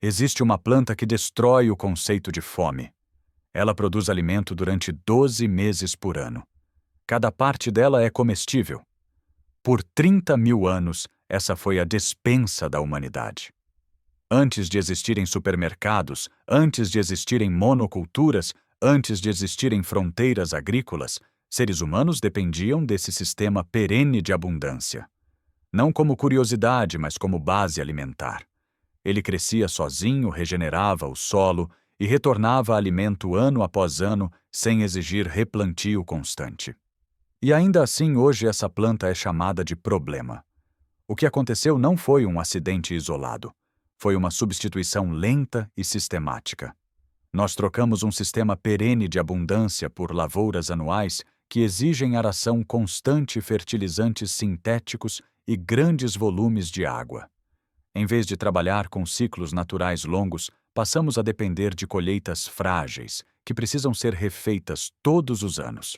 Existe uma planta que destrói o conceito de fome. Ela produz alimento durante 12 meses por ano. Cada parte dela é comestível. Por 30.000 anos, essa foi a despensa da humanidade. Antes de existirem supermercados, antes de existirem monoculturas, antes de existirem fronteiras agrícolas, seres humanos dependiam desse sistema perene de abundância. Não como curiosidade, mas como base alimentar. Ele crescia sozinho, regenerava o solo e retornava alimento ano após ano, sem exigir replantio constante. E ainda assim, hoje essa planta é chamada de problema. O que aconteceu não foi um acidente isolado. Foi uma substituição lenta e sistemática. Nós trocamos um sistema perene de abundância por lavouras anuais que exigem aração constante, fertilizantes sintéticos e grandes volumes de água. Em vez de trabalhar com ciclos naturais longos, passamos a depender de colheitas frágeis, que precisam ser refeitas todos os anos.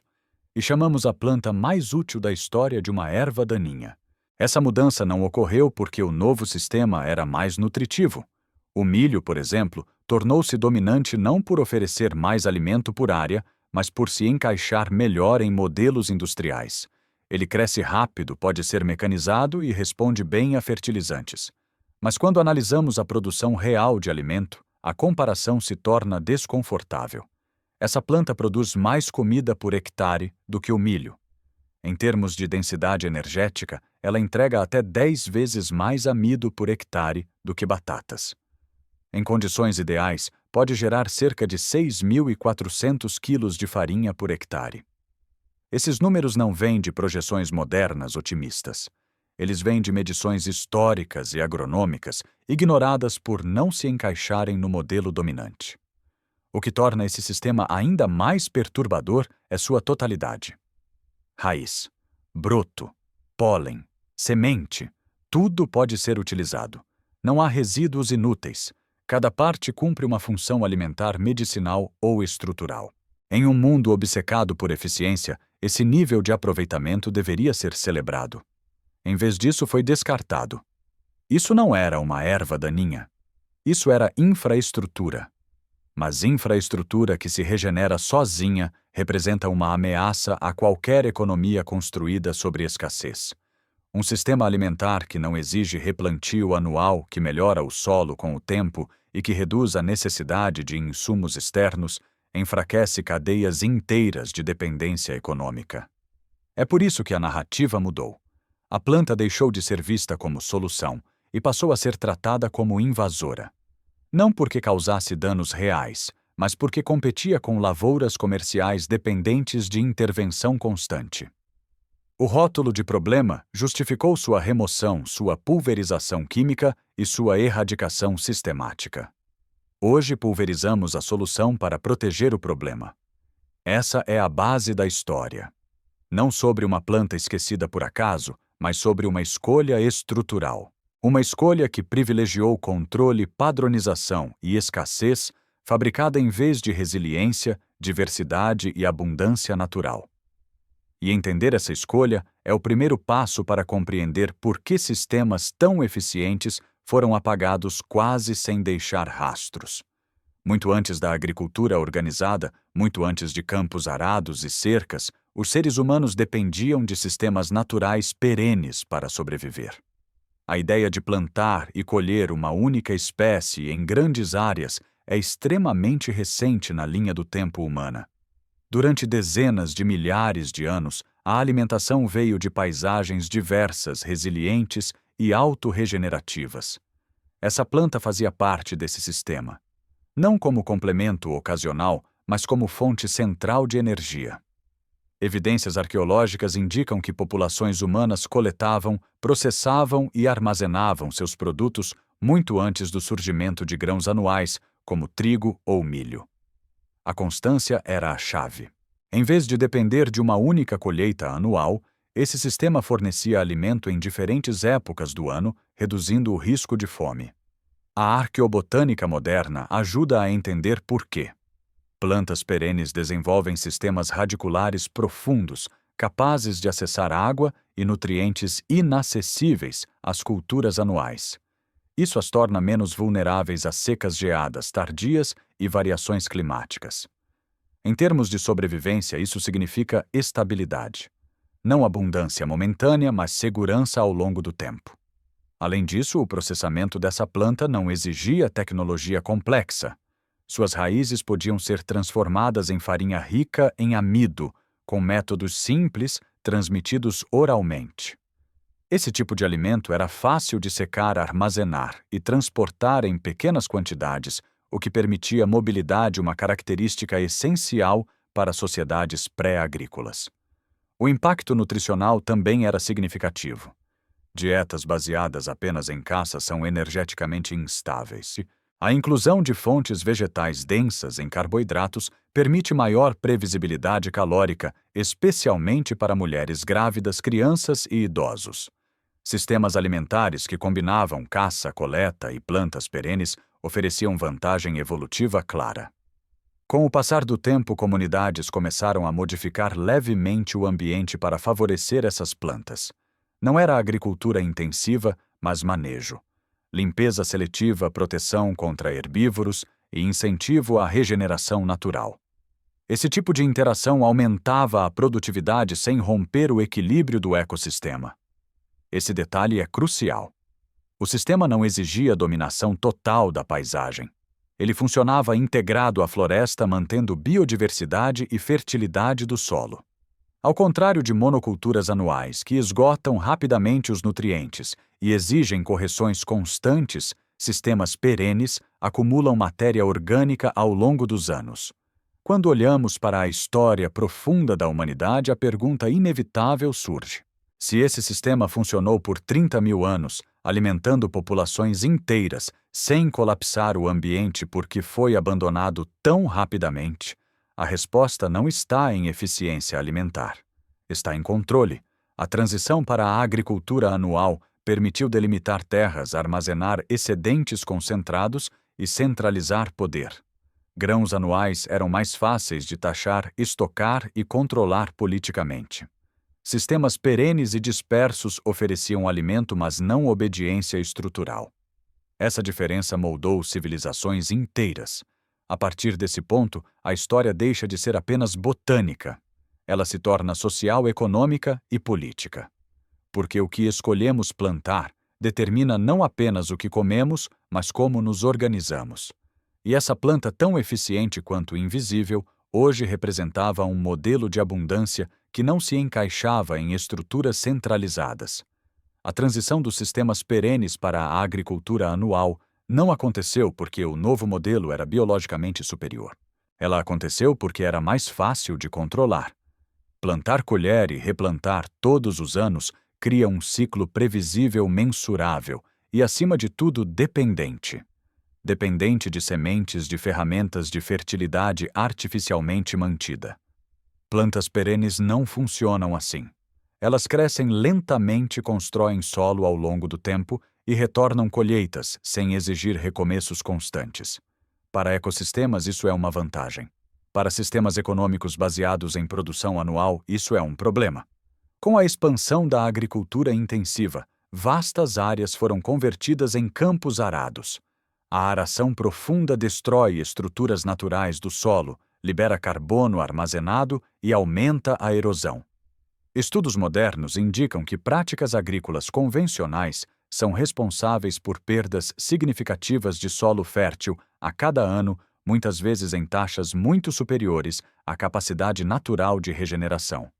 E chamamos a planta mais útil da história de uma erva daninha. Essa mudança não ocorreu porque o novo sistema era mais nutritivo. O milho, por exemplo, tornou-se dominante não por oferecer mais alimento por área, mas por se encaixar melhor em modelos industriais. Ele cresce rápido, pode ser mecanizado e responde bem a fertilizantes. Mas quando analisamos a produção real de alimento, a comparação se torna desconfortável. Essa planta produz mais comida por hectare do que o milho. Em termos de densidade energética, ela entrega até 10 vezes mais amido por hectare do que batatas. Em condições ideais, pode gerar cerca de 6.400 quilos de farinha por hectare. Esses números não vêm de projeções modernas otimistas. Eles vêm de medições históricas e agronômicas ignoradas por não se encaixarem no modelo dominante. O que torna esse sistema ainda mais perturbador é sua totalidade. Raiz, broto, pólen, semente, tudo pode ser utilizado. Não há resíduos inúteis. Cada parte cumpre uma função alimentar medicinal ou estrutural. Em um mundo obcecado por eficiência, esse nível de aproveitamento deveria ser celebrado. Em vez disso, foi descartado. Isso não era uma erva daninha. Isso era infraestrutura. Mas infraestrutura que se regenera sozinha representa uma ameaça a qualquer economia construída sobre escassez. Um sistema alimentar que não exige replantio anual, que melhora o solo com o tempo e que reduz a necessidade de insumos externos, enfraquece cadeias inteiras de dependência econômica. É por isso que a narrativa mudou. A planta deixou de ser vista como solução e passou a ser tratada como invasora. Não porque causasse danos reais, mas porque competia com lavouras comerciais dependentes de intervenção constante. O rótulo de problema justificou sua remoção, sua pulverização química e sua erradicação sistemática. Hoje pulverizamos a solução para proteger o problema. Essa é a base da história. Não sobre uma planta esquecida por acaso, mas sobre uma escolha estrutural. Uma escolha que privilegiou controle, padronização e escassez, fabricada em vez de resiliência, diversidade e abundância natural. E entender essa escolha é o primeiro passo para compreender por que sistemas tão eficientes foram apagados quase sem deixar rastros. Muito antes da agricultura organizada, muito antes de campos arados e cercas, os seres humanos dependiam de sistemas naturais perenes para sobreviver. A ideia de plantar e colher uma única espécie em grandes áreas é extremamente recente na linha do tempo humana. Durante dezenas de milhares de anos, a alimentação veio de paisagens diversas, resilientes e autorregenerativas. Essa planta fazia parte desse sistema. Não como complemento ocasional, mas como fonte central de energia. Evidências arqueológicas indicam que populações humanas coletavam, processavam e armazenavam seus produtos muito antes do surgimento de grãos anuais, como trigo ou milho. A constância era a chave. Em vez de depender de uma única colheita anual, esse sistema fornecia alimento em diferentes épocas do ano, reduzindo o risco de fome. A arqueobotânica moderna ajuda a entender por quê. Plantas perenes desenvolvem sistemas radiculares profundos, capazes de acessar água e nutrientes inacessíveis às culturas anuais. Isso as torna menos vulneráveis a secas geadas tardias e variações climáticas. Em termos de sobrevivência, isso significa estabilidade. Não abundância momentânea, mas segurança ao longo do tempo. Além disso, o processamento dessa planta não exigia tecnologia complexa. Suas raízes podiam ser transformadas em farinha rica em amido, com métodos simples transmitidos oralmente. Esse tipo de alimento era fácil de secar, armazenar e transportar em pequenas quantidades, o que permitia mobilidade, uma característica essencial para sociedades pré-agrícolas. O impacto nutricional também era significativo. Dietas baseadas apenas em caça são energeticamente instáveis. A inclusão de fontes vegetais densas em carboidratos permite maior previsibilidade calórica, especialmente para mulheres grávidas, crianças e idosos. Sistemas alimentares que combinavam caça, coleta e plantas perenes ofereciam vantagem evolutiva clara. Com o passar do tempo, comunidades começaram a modificar levemente o ambiente para favorecer essas plantas. Não era agricultura intensiva, mas manejo. Limpeza seletiva, proteção contra herbívoros e incentivo à regeneração natural. Esse tipo de interação aumentava a produtividade sem romper o equilíbrio do ecossistema. Esse detalhe é crucial. O sistema não exigia dominação total da paisagem. Ele funcionava integrado à floresta, mantendo biodiversidade e fertilidade do solo. Ao contrário de monoculturas anuais, que esgotam rapidamente os nutrientes e exigem correções constantes, sistemas perenes acumulam matéria orgânica ao longo dos anos. Quando olhamos para a história profunda da humanidade, a pergunta inevitável surge: se esse sistema funcionou por 30.000 anos, alimentando populações inteiras, sem colapsar o ambiente porque foi abandonado tão rapidamente, a resposta não está em eficiência alimentar. Está em controle. A transição para a agricultura anual permitiu delimitar terras, armazenar excedentes concentrados e centralizar poder. Grãos anuais eram mais fáceis de taxar, estocar e controlar politicamente. Sistemas perenes e dispersos ofereciam alimento, mas não obediência estrutural. Essa diferença moldou civilizações inteiras. A partir desse ponto, a história deixa de ser apenas botânica. Ela se torna social, econômica e política. Porque o que escolhemos plantar determina não apenas o que comemos, mas como nos organizamos. E essa planta, tão eficiente quanto invisível, hoje representava um modelo de abundância que não se encaixava em estruturas centralizadas. A transição dos sistemas perenes para a agricultura anual não aconteceu porque o novo modelo era biologicamente superior. Ela aconteceu porque era mais fácil de controlar. Plantar, colher e replantar todos os anos cria um ciclo previsível, mensurável e, acima de tudo, dependente. Dependente de sementes de ferramentas de fertilidade artificialmente mantida. Plantas perenes não funcionam assim. Elas crescem lentamente, constroem solo ao longo do tempo e retornam colheitas, sem exigir recomeços constantes. Para ecossistemas, isso é uma vantagem. Para sistemas econômicos baseados em produção anual, isso é um problema. Com a expansão da agricultura intensiva, vastas áreas foram convertidas em campos arados. A aração profunda destrói estruturas naturais do solo, libera carbono armazenado e aumenta a erosão. Estudos modernos indicam que práticas agrícolas convencionais são responsáveis por perdas significativas de solo fértil a cada ano, muitas vezes em taxas muito superiores à capacidade natural de regeneração.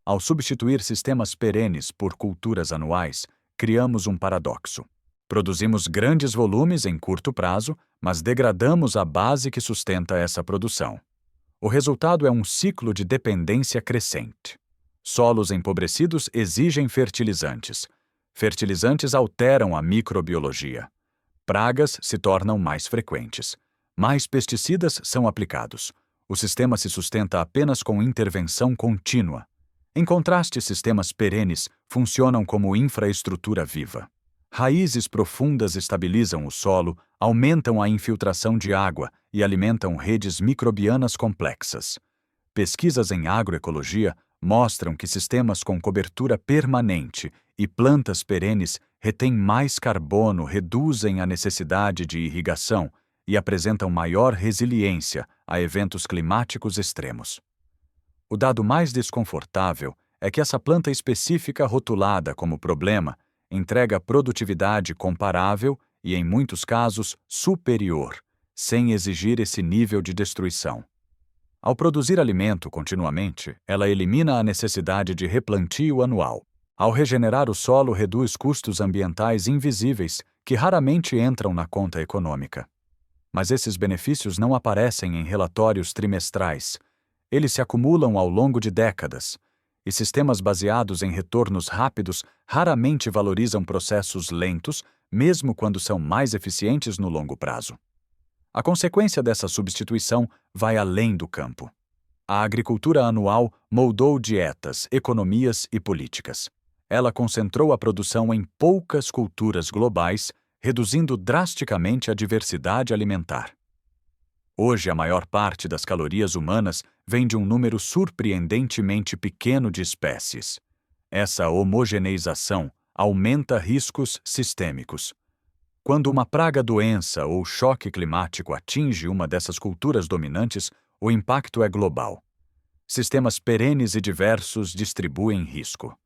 Ao substituir sistemas perenes por culturas anuais, criamos um paradoxo. Produzimos grandes volumes em curto prazo, mas degradamos a base que sustenta essa produção. O resultado é um ciclo de dependência crescente. Solos empobrecidos exigem fertilizantes. Fertilizantes alteram a microbiologia. Pragas se tornam mais frequentes. Mais pesticidas são aplicados. O sistema se sustenta apenas com intervenção contínua. Em contraste, sistemas perenes funcionam como infraestrutura viva. Raízes profundas estabilizam o solo, aumentam a infiltração de água e alimentam redes microbianas complexas. Pesquisas em agroecologia mostram que sistemas com cobertura permanente e plantas perenes retêm mais carbono, reduzem a necessidade de irrigação e apresentam maior resiliência a eventos climáticos extremos. O dado mais desconfortável é que essa planta específica rotulada como problema entrega produtividade comparável e, em muitos casos, superior, sem exigir esse nível de destruição. Ao produzir alimento continuamente, ela elimina a necessidade de replantio anual. Ao regenerar o solo, reduz custos ambientais invisíveis que raramente entram na conta econômica. Mas esses benefícios não aparecem em relatórios trimestrais. Eles se acumulam ao longo de décadas, e sistemas baseados em retornos rápidos raramente valorizam processos lentos, mesmo quando são mais eficientes no longo prazo. A consequência dessa substituição vai além do campo. A agricultura anual moldou dietas, economias e políticas. Ela concentrou a produção em poucas culturas globais, reduzindo drasticamente a diversidade alimentar. Hoje, a maior parte das calorias humanas vem de um número surpreendentemente pequeno de espécies. Essa homogeneização aumenta riscos sistêmicos. Quando uma praga, doença ou choque climático atinge uma dessas culturas dominantes, o impacto é global. Sistemas perenes e diversos distribuem risco.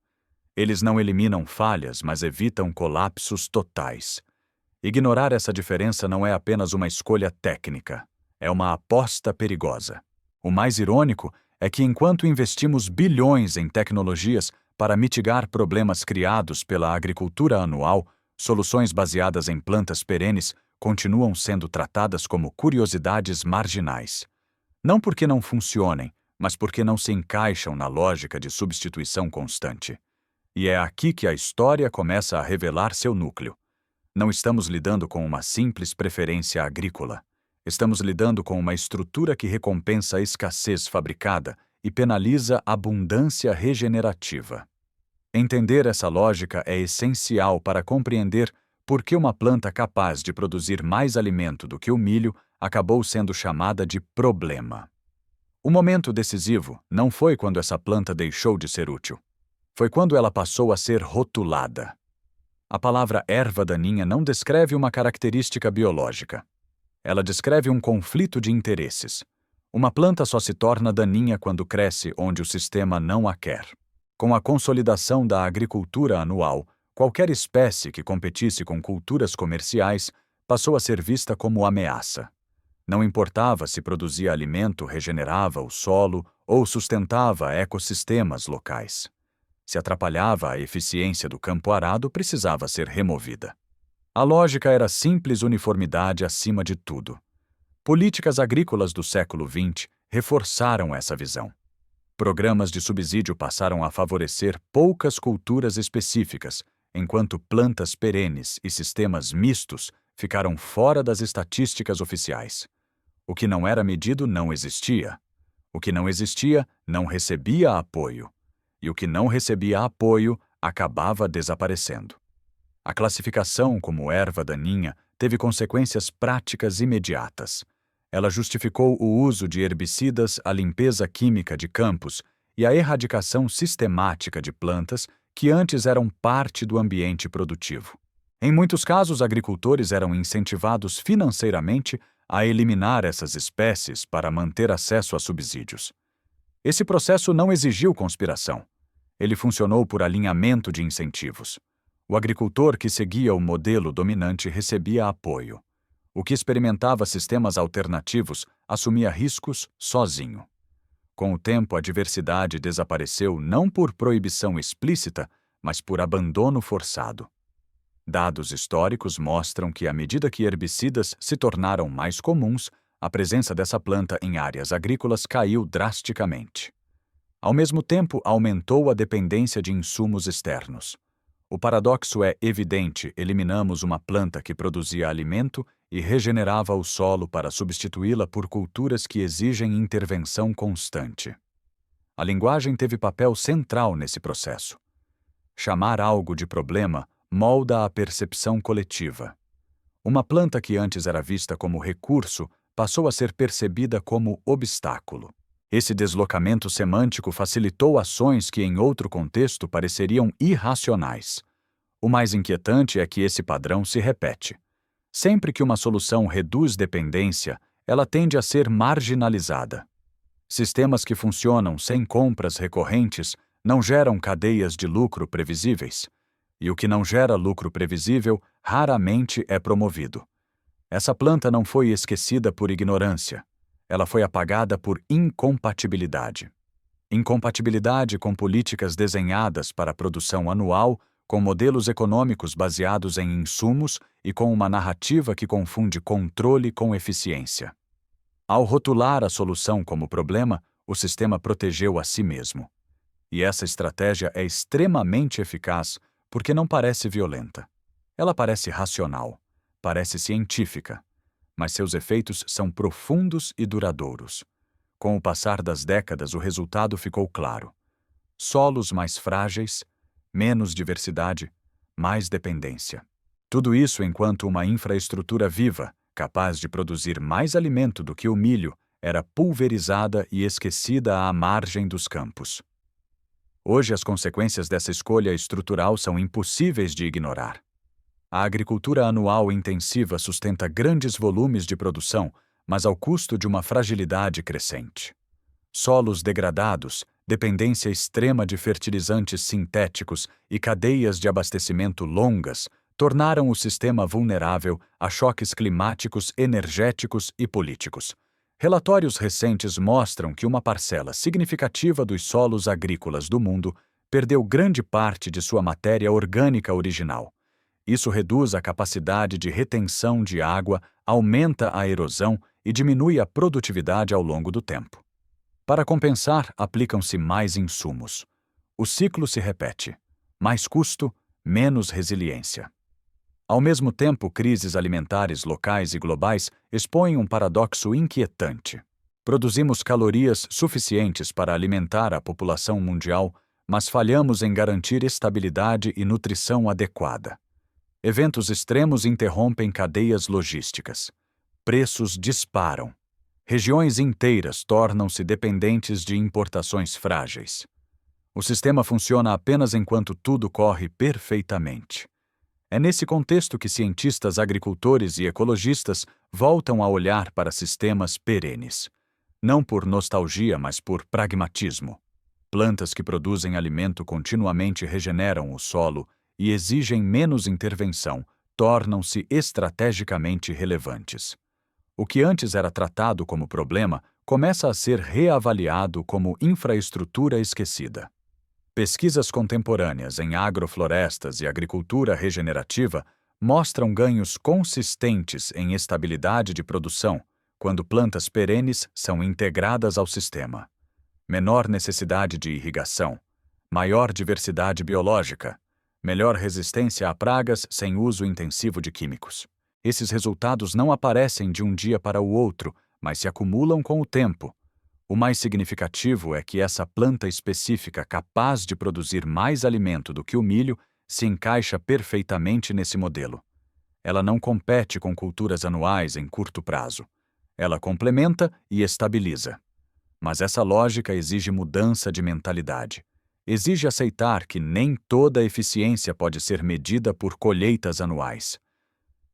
Eles não eliminam falhas, mas evitam colapsos totais. Ignorar essa diferença não é apenas uma escolha técnica, é uma aposta perigosa. O mais irônico é que, enquanto investimos bilhões em tecnologias para mitigar problemas criados pela agricultura anual, soluções baseadas em plantas perenes continuam sendo tratadas como curiosidades marginais. Não porque não funcionem, mas porque não se encaixam na lógica de substituição constante. E é aqui que a história começa a revelar seu núcleo. Não estamos lidando com uma simples preferência agrícola. Estamos lidando com uma estrutura que recompensa a escassez fabricada e penaliza a abundância regenerativa. Entender essa lógica é essencial para compreender por que uma planta capaz de produzir mais alimento do que o milho acabou sendo chamada de problema. O momento decisivo não foi quando essa planta deixou de ser útil. Foi quando ela passou a ser rotulada. A palavra erva daninha não descreve uma característica biológica. Ela descreve um conflito de interesses. Uma planta só se torna daninha quando cresce onde o sistema não a quer. Com a consolidação da agricultura anual, qualquer espécie que competisse com culturas comerciais passou a ser vista como ameaça. Não importava se produzia alimento, regenerava o solo ou sustentava ecossistemas locais. Se atrapalhava a eficiência do campo arado, precisava ser removida. A lógica era simples uniformidade acima de tudo. Políticas agrícolas do século XX reforçaram essa visão. Programas de subsídio passaram a favorecer poucas culturas específicas, enquanto plantas perenes e sistemas mistos ficaram fora das estatísticas oficiais. O que não era medido não existia. O que não existia não recebia apoio. E o que não recebia apoio acabava desaparecendo. A classificação como erva daninha teve consequências práticas imediatas. Ela justificou o uso de herbicidas, a limpeza química de campos e a erradicação sistemática de plantas que antes eram parte do ambiente produtivo. Em muitos casos, agricultores eram incentivados financeiramente a eliminar essas espécies para manter acesso a subsídios. Esse processo não exigiu conspiração. Ele funcionou por alinhamento de incentivos. O agricultor que seguia o modelo dominante recebia apoio. O que experimentava sistemas alternativos assumia riscos sozinho. Com o tempo, a diversidade desapareceu não por proibição explícita, mas por abandono forçado. Dados históricos mostram que, à medida que herbicidas se tornaram mais comuns, a presença dessa planta em áreas agrícolas caiu drasticamente. Ao mesmo tempo, aumentou a dependência de insumos externos. O paradoxo é evidente: eliminamos uma planta que produzia alimento e regenerava o solo para substituí-la por culturas que exigem intervenção constante. A linguagem teve papel central nesse processo. Chamar algo de problema molda a percepção coletiva. Uma planta que antes era vista como recurso passou a ser percebida como obstáculo. Esse deslocamento semântico facilitou ações que, em outro contexto, pareceriam irracionais. O mais inquietante é que esse padrão se repete. Sempre que uma solução reduz dependência, ela tende a ser marginalizada. Sistemas que funcionam sem compras recorrentes não geram cadeias de lucro previsíveis. E o que não gera lucro previsível raramente é promovido. Essa planta não foi esquecida por ignorância. Ela foi apagada por incompatibilidade. Incompatibilidade com políticas desenhadas para a produção anual, com modelos econômicos baseados em insumos e com uma narrativa que confunde controle com eficiência. Ao rotular a solução como problema, o sistema protegeu a si mesmo. E essa estratégia é extremamente eficaz porque não parece violenta. Ela parece racional, parece científica, mas seus efeitos são profundos e duradouros. Com o passar das décadas, o resultado ficou claro. Solos mais frágeis, menos diversidade, mais dependência. Tudo isso enquanto uma infraestrutura viva, capaz de produzir mais alimento do que o milho, era pulverizada e esquecida à margem dos campos. Hoje, as consequências dessa escolha estrutural são impossíveis de ignorar. A agricultura anual intensiva sustenta grandes volumes de produção, mas ao custo de uma fragilidade crescente. Solos degradados, dependência extrema de fertilizantes sintéticos e cadeias de abastecimento longas tornaram o sistema vulnerável a choques climáticos, energéticos e políticos. Relatórios recentes mostram que uma parcela significativa dos solos agrícolas do mundo perdeu grande parte de sua matéria orgânica original. Isso reduz a capacidade de retenção de água, aumenta a erosão e diminui a produtividade ao longo do tempo. Para compensar, aplicam-se mais insumos. O ciclo se repete: mais custo, menos resiliência. Ao mesmo tempo, crises alimentares locais e globais expõem um paradoxo inquietante. Produzimos calorias suficientes para alimentar a população mundial, mas falhamos em garantir estabilidade e nutrição adequada. Eventos extremos interrompem cadeias logísticas. Preços disparam. Regiões inteiras tornam-se dependentes de importações frágeis. O sistema funciona apenas enquanto tudo corre perfeitamente. É nesse contexto que cientistas, agricultores e ecologistas voltam a olhar para sistemas perenes. Não por nostalgia, mas por pragmatismo. Plantas que produzem alimento continuamente regeneram o solo e exigem menos intervenção, tornam-se estrategicamente relevantes. O que antes era tratado como problema começa a ser reavaliado como infraestrutura esquecida. Pesquisas contemporâneas em agroflorestas e agricultura regenerativa mostram ganhos consistentes em estabilidade de produção quando plantas perenes são integradas ao sistema. Menor necessidade de irrigação, maior diversidade biológica, melhor resistência a pragas sem uso intensivo de químicos. Esses resultados não aparecem de um dia para o outro, mas se acumulam com o tempo. O mais significativo é que essa planta específica capaz de produzir mais alimento do que o milho se encaixa perfeitamente nesse modelo. Ela não compete com culturas anuais em curto prazo. Ela complementa e estabiliza. Mas essa lógica exige mudança de mentalidade. Exige aceitar que nem toda a eficiência pode ser medida por colheitas anuais.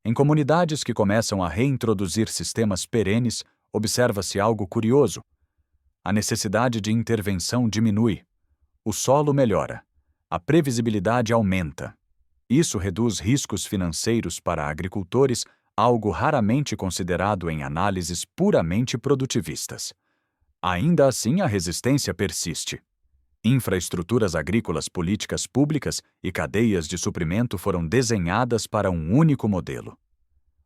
Em comunidades que começam a reintroduzir sistemas perenes, observa-se algo curioso. A necessidade de intervenção diminui. O solo melhora. A previsibilidade aumenta. Isso reduz riscos financeiros para agricultores, algo raramente considerado em análises puramente produtivistas. Ainda assim, a resistência persiste. Infraestruturas agrícolas, políticas públicas e cadeias de suprimento foram desenhadas para um único modelo.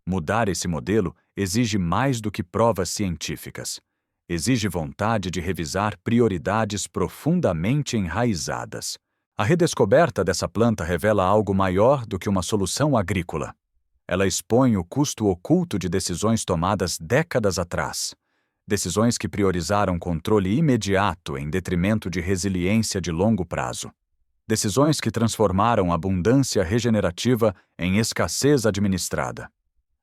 Mudar esse modelo exige mais do que provas científicas. Exige vontade de revisar prioridades profundamente enraizadas. A redescoberta dessa planta revela algo maior do que uma solução agrícola. Ela expõe o custo oculto de decisões tomadas décadas atrás. Decisões que priorizaram controle imediato em detrimento de resiliência de longo prazo. Decisões que transformaram abundância regenerativa em escassez administrada.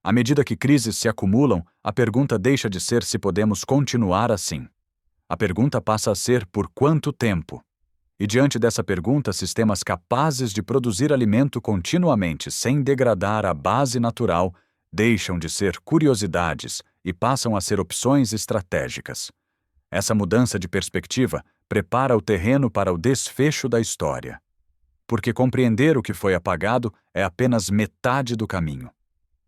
À medida que crises se acumulam, a pergunta deixa de ser se podemos continuar assim. A pergunta passa a ser por quanto tempo. E diante dessa pergunta, sistemas capazes de produzir alimento continuamente sem degradar a base natural deixam de ser curiosidades e passam a ser opções estratégicas. Essa mudança de perspectiva prepara o terreno para o desfecho da história. Porque compreender o que foi apagado é apenas metade do caminho.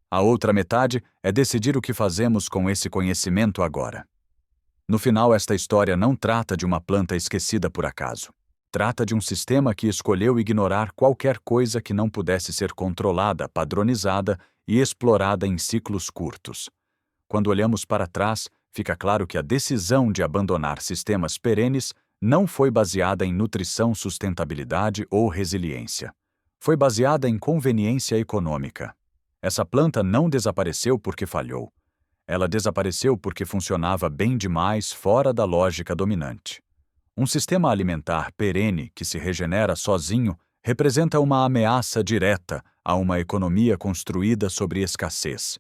A outra metade é decidir o que fazemos com esse conhecimento agora. No final, esta história não trata de uma planta esquecida por acaso. Trata de um sistema que escolheu ignorar qualquer coisa que não pudesse ser controlada, padronizada e explorada em ciclos curtos. Quando olhamos para trás, fica claro que a decisão de abandonar sistemas perenes não foi baseada em nutrição, sustentabilidade ou resiliência. Foi baseada em conveniência econômica. Essa planta não desapareceu porque falhou. Ela desapareceu porque funcionava bem demais fora da lógica dominante. Um sistema alimentar perene que se regenera sozinho representa uma ameaça direta a uma economia construída sobre escassez.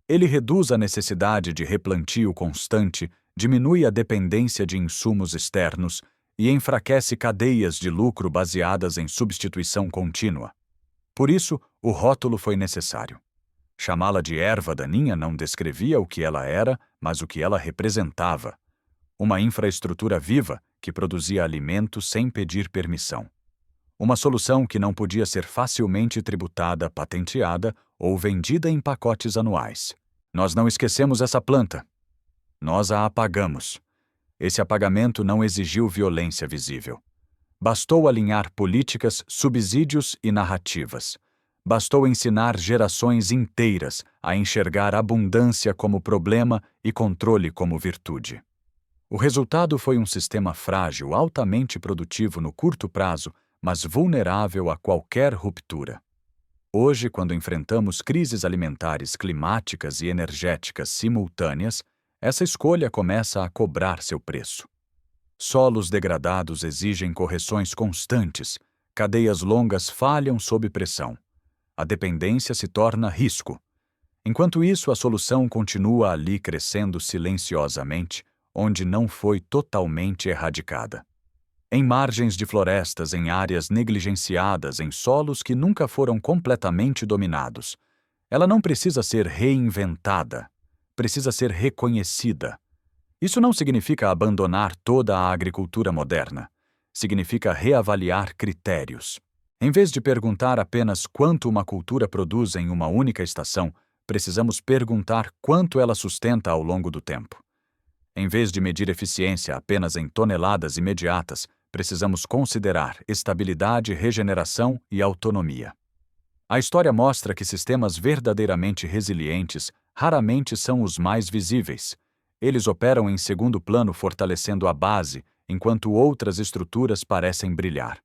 Ele reduz a necessidade de replantio constante, diminui a dependência de insumos externos e enfraquece cadeias de lucro baseadas em substituição contínua. Por isso, o rótulo foi necessário. Chamá-la de erva daninha não descrevia o que ela era, mas o que ela representava. Uma infraestrutura viva que produzia alimento sem pedir permissão. Uma solução que não podia ser facilmente tributada, patenteada ou vendida em pacotes anuais. Nós não esquecemos essa planta. Nós a apagamos. Esse apagamento não exigiu violência visível. Bastou alinhar políticas, subsídios e narrativas. Bastou ensinar gerações inteiras a enxergar abundância como problema e controle como virtude. O resultado foi um sistema frágil, altamente produtivo no curto prazo, mas vulnerável a qualquer ruptura. Hoje, quando enfrentamos crises alimentares, climáticas e energéticas simultâneas, essa escolha começa a cobrar seu preço. Solos degradados exigem correções constantes, cadeias longas falham sob pressão. A dependência se torna risco. Enquanto isso, a solução continua ali crescendo silenciosamente, onde não foi totalmente erradicada. Em margens de florestas, em áreas negligenciadas, em solos que nunca foram completamente dominados. Ela não precisa ser reinventada, precisa ser reconhecida. Isso não significa abandonar toda a agricultura moderna. Significa reavaliar critérios. Em vez de perguntar apenas quanto uma cultura produz em uma única estação, precisamos perguntar quanto ela sustenta ao longo do tempo. Em vez de medir eficiência apenas em toneladas imediatas, precisamos considerar estabilidade, regeneração e autonomia. A história mostra que sistemas verdadeiramente resilientes raramente são os mais visíveis. Eles operam em segundo plano, fortalecendo a base, enquanto outras estruturas parecem brilhar.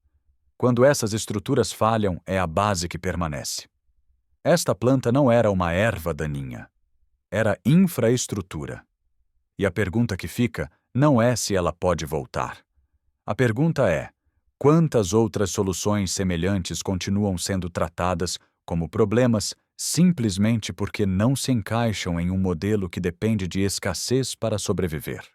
Quando essas estruturas falham, é a base que permanece. Esta planta não era uma erva daninha. Era infraestrutura. E a pergunta que fica não é se ela pode voltar. A pergunta é: quantas outras soluções semelhantes continuam sendo tratadas como problemas simplesmente porque não se encaixam em um modelo que depende de escassez para sobreviver?